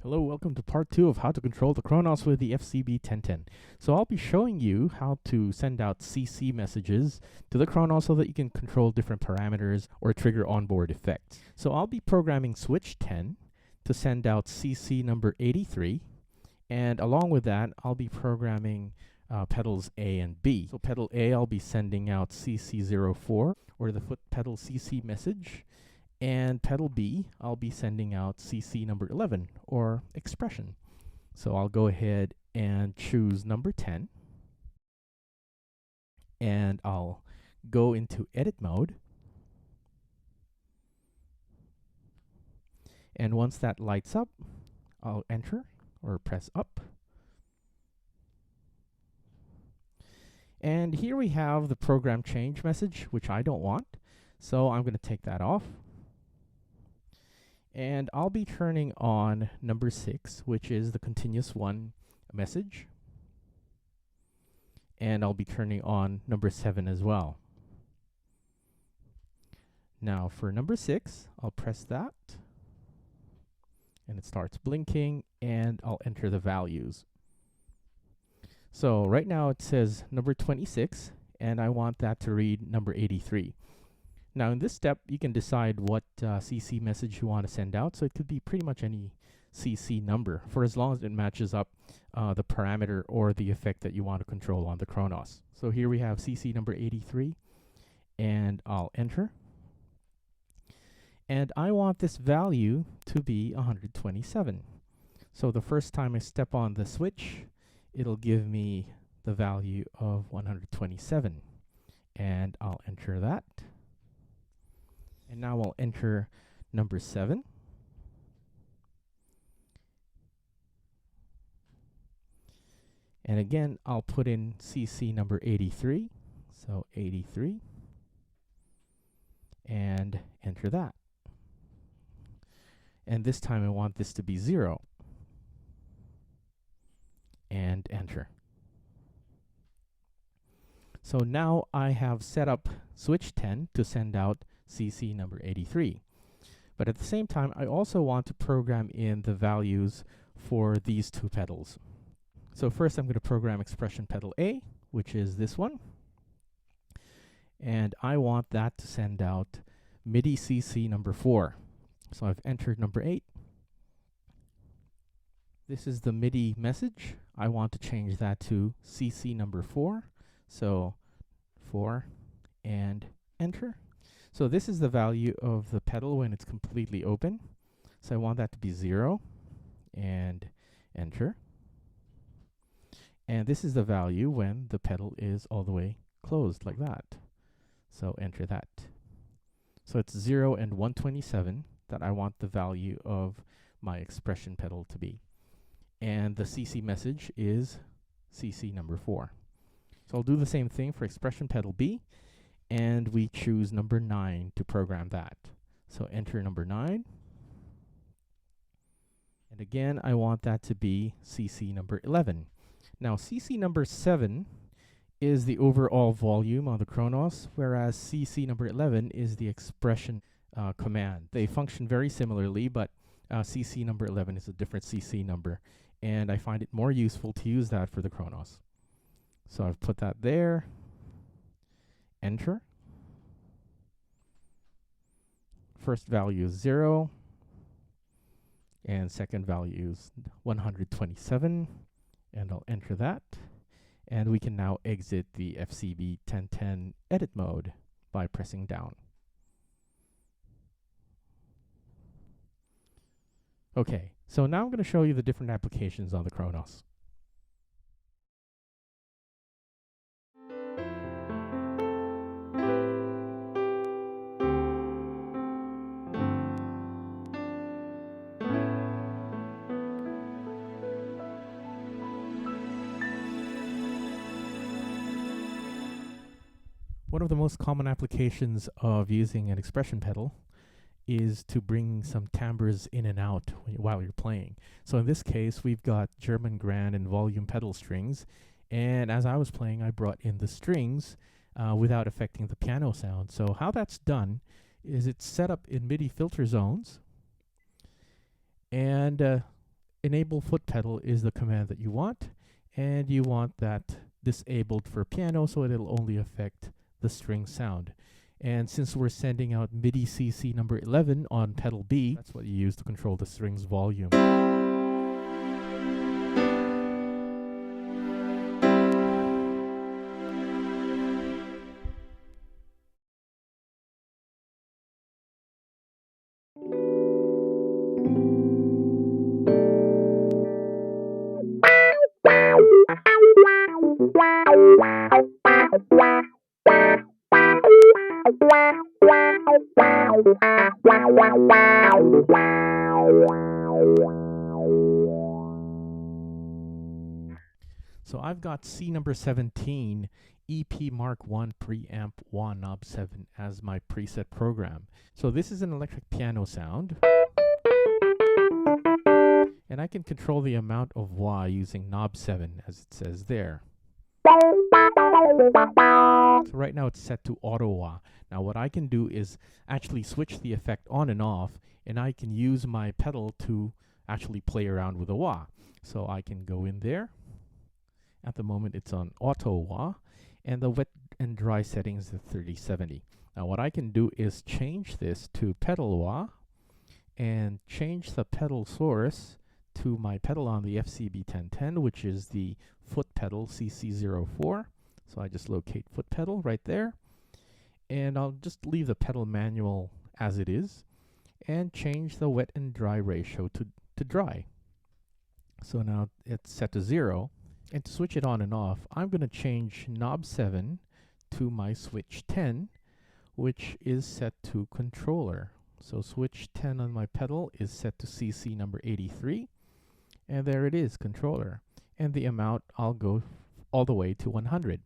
Hello, welcome to part 2 of how to control the Kronos with the FCB1010. So I'll be showing you how to send out CC messages to the Kronos so that you can control different parameters or trigger onboard effects. So I'll be programming switch 10 to send out CC number 83, and along with that I'll be programming pedals A and B. So pedal A, I'll be sending out CC04 or the foot pedal CC message. And pedal B, I'll be sending out CC number 11, or expression. So I'll go ahead and choose number 10. And I'll go into edit mode. And once that lights up, I'll enter or press up. And here we have the program change message, which I don't want. So I'm going to take that off. And I'll be turning on number 6, which is the continuous one message. And I'll be turning on number 7 as well. Now for number 6, I'll press that. And it starts blinking, and I'll enter the values. So right now it says number 26, and I want that to read number 83. Now in this step, you can decide what CC message you want to send out. So it could be pretty much any CC number for as long as it matches up the parameter or the effect that you want to control on the Kronos. So here we have CC number 83, and I'll enter. And I want this value to be 127. So the first time I step on the switch, it'll give me the value of 127. And I'll enter that. And now I'll enter number 7. And again, I'll put in CC number 83. So 83. And enter that. And this time I want this to be 0. And enter. So now I have set up switch 10 to send out CC number 83. But at the same time, I also want to program in the values for these two pedals. So first I'm going to program expression pedal A, which is this one. And I want that to send out MIDI CC number 4. So I've entered number 8. This is the MIDI message. I want to change that to CC number 4. So 4 and enter. So this is the value of the pedal when it's completely open. So I want that to be 0 and enter. And this is the value when the pedal is all the way closed like that. So enter that. So it's 0 and 127 that I want the value of my expression pedal to be. And the CC message is CC number 4. So I'll do the same thing for expression pedal B. And we choose number 9 to program that. So enter number 9. And again, I want that to be CC number 11. Now, CC number 7 is the overall volume on the Kronos, whereas CC number 11 is the expression command. They function very similarly, but CC number 11 is a different CC number. And I find it more useful to use that for the Kronos. So I've put that there. Enter. First value is 0. And second value is 127. And I'll enter that. And we can now exit the FCB1010 edit mode by pressing down. Okay, so now I'm going to show you the different applications on the Kronos. One of the most common applications of using an expression pedal is to bring some timbres in and out while you're playing. So in this case, we've got German grand and volume pedal strings. And as I was playing, I brought in the strings without affecting the piano sound. So how that's done is it's set up in MIDI filter zones. And enable foot pedal is the command that you want, and you want that disabled for piano so it'll only affect the string sound. And since we're sending out MIDI CC number 11 on pedal B, that's what you use to control the strings volume. So I've got C number 17 EP Mark 1 preamp wah knob 7 as my preset program. So this is an electric piano sound, and I can control the amount of wah using knob 7 as it says there. So right now it's set to auto wah. Now what I can do is actually switch the effect on and off, and I can use my pedal to actually play around with the wah. So I can go in there. At the moment it's on auto wah, and the wet and dry settings is 3070. Now what I can do is change this to pedal wah and change the pedal source to my pedal on the FCB1010, which is the foot pedal CC04. So I just locate foot pedal right there, and I'll just leave the pedal manual as it is and change the wet and dry ratio to dry. So now it's set to 0. And to switch it on and off, I'm going to change knob 7 to my switch 10, which is set to controller. So switch 10 on my pedal is set to CC number 83, and there it is, controller. And the amount, I'll go all the way to 100.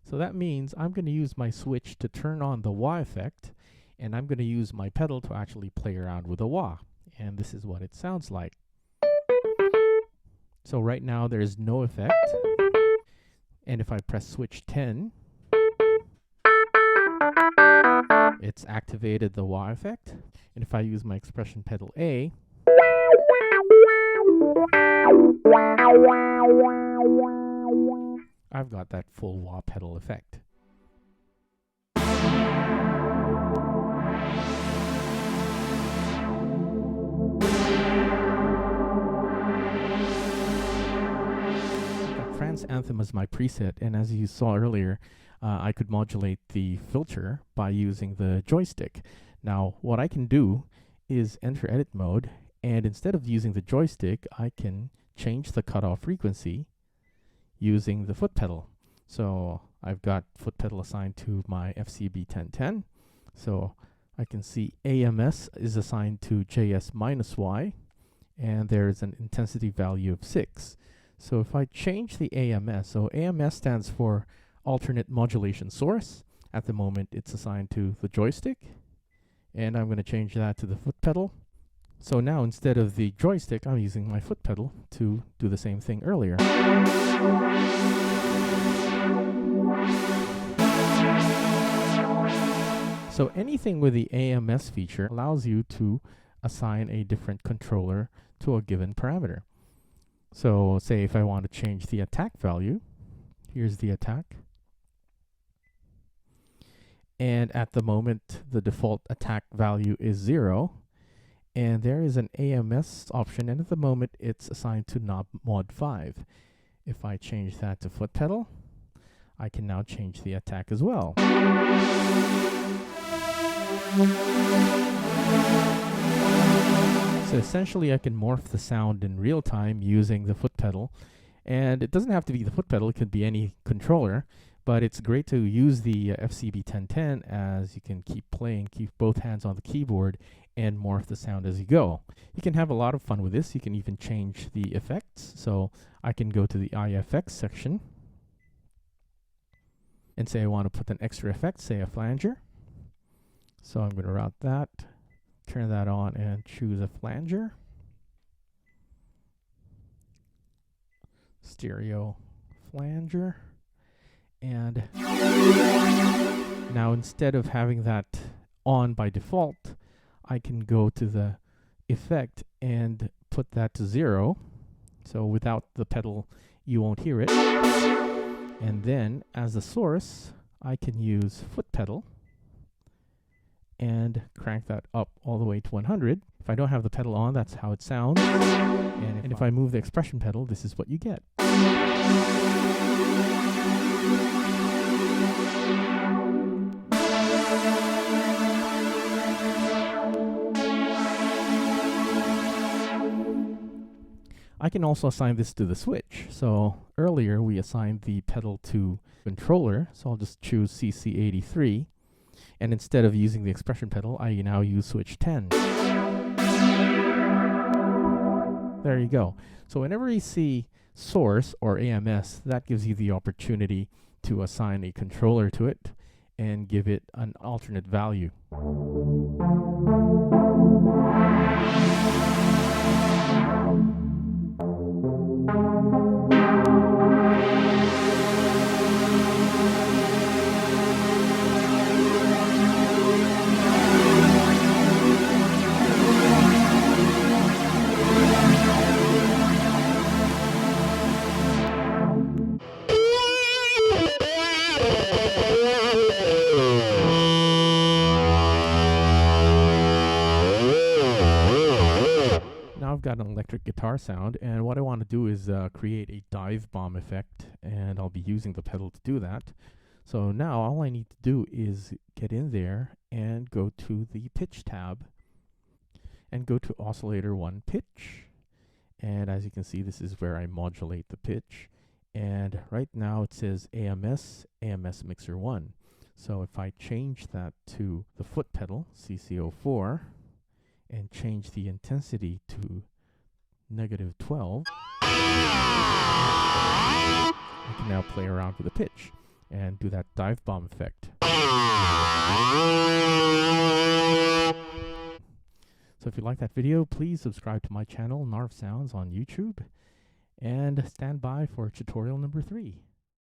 So that means I'm going to use my switch to turn on the wah effect, and I'm going to use my pedal to actually play around with the wah. And this is what it sounds like. So right now there is no effect, and if I press switch 10, it's activated the wah effect. And if I use my expression pedal A, I've got that full wah pedal effect. France Anthem is my preset, and as you saw earlier, I could modulate the filter by using the joystick. Now, what I can do is enter edit mode, and instead of using the joystick, I can change the cutoff frequency using the foot pedal. So I've got foot pedal assigned to my FCB1010. So I can see AMS is assigned to JS-Y, and there's an intensity value of 6. So if I change the AMS, so AMS stands for alternate modulation source. At the moment it's assigned to the joystick, and I'm going to change that to the foot pedal. So now instead of the joystick, I'm using my foot pedal to do the same thing earlier. So anything with the AMS feature allows you to assign a different controller to a given parameter. So say if I want to change the attack value, here's the attack. And at the moment, the default attack value is 0. And there is an AMS option, and at the moment, it's assigned to knob mod 5. If I change that to foot pedal, I can now change the attack as well. So essentially I can morph the sound in real time using the foot pedal, and it doesn't have to be the foot pedal, it could be any controller, but it's great to use the FCB1010 as you can keep playing, keep both hands on the keyboard and morph the sound as you go. You can have a lot of fun with this. You can even change the effects. So I can go to the IFX section and say I want to put an extra effect, say a flanger. So I'm going to route that, turn that on, and choose a flanger. Stereo flanger. And now instead of having that on by default, I can go to the effect and put that to 0. So without the pedal, you won't hear it. And then as a source, I can use foot pedal and crank that up all the way to 100. If I don't have the pedal on, that's how it sounds. And if I move the expression pedal, this is what you get. I can also assign this to the switch. So earlier we assigned the pedal to controller, so I'll just choose CC83. And instead of using the expression pedal, I now use switch 10. There you go. So whenever you see source or AMS, that gives you the opportunity to assign a controller to it and give it an alternate value. Now I've got an electric guitar sound, and what I want to do is create a dive bomb effect, and I'll be using the pedal to do that. So now all I need to do is get in there and go to the pitch tab and go to oscillator 1 pitch. And as you can see, this is where I modulate the pitch. And right now it says AMS mixer 1. So if I change that to the foot pedal, CC04, and change the intensity to -12, I can now play around with the pitch and do that dive bomb effect. So if you like that video, please subscribe to my channel, Narv Sounds, on YouTube, and stand by for tutorial number 3.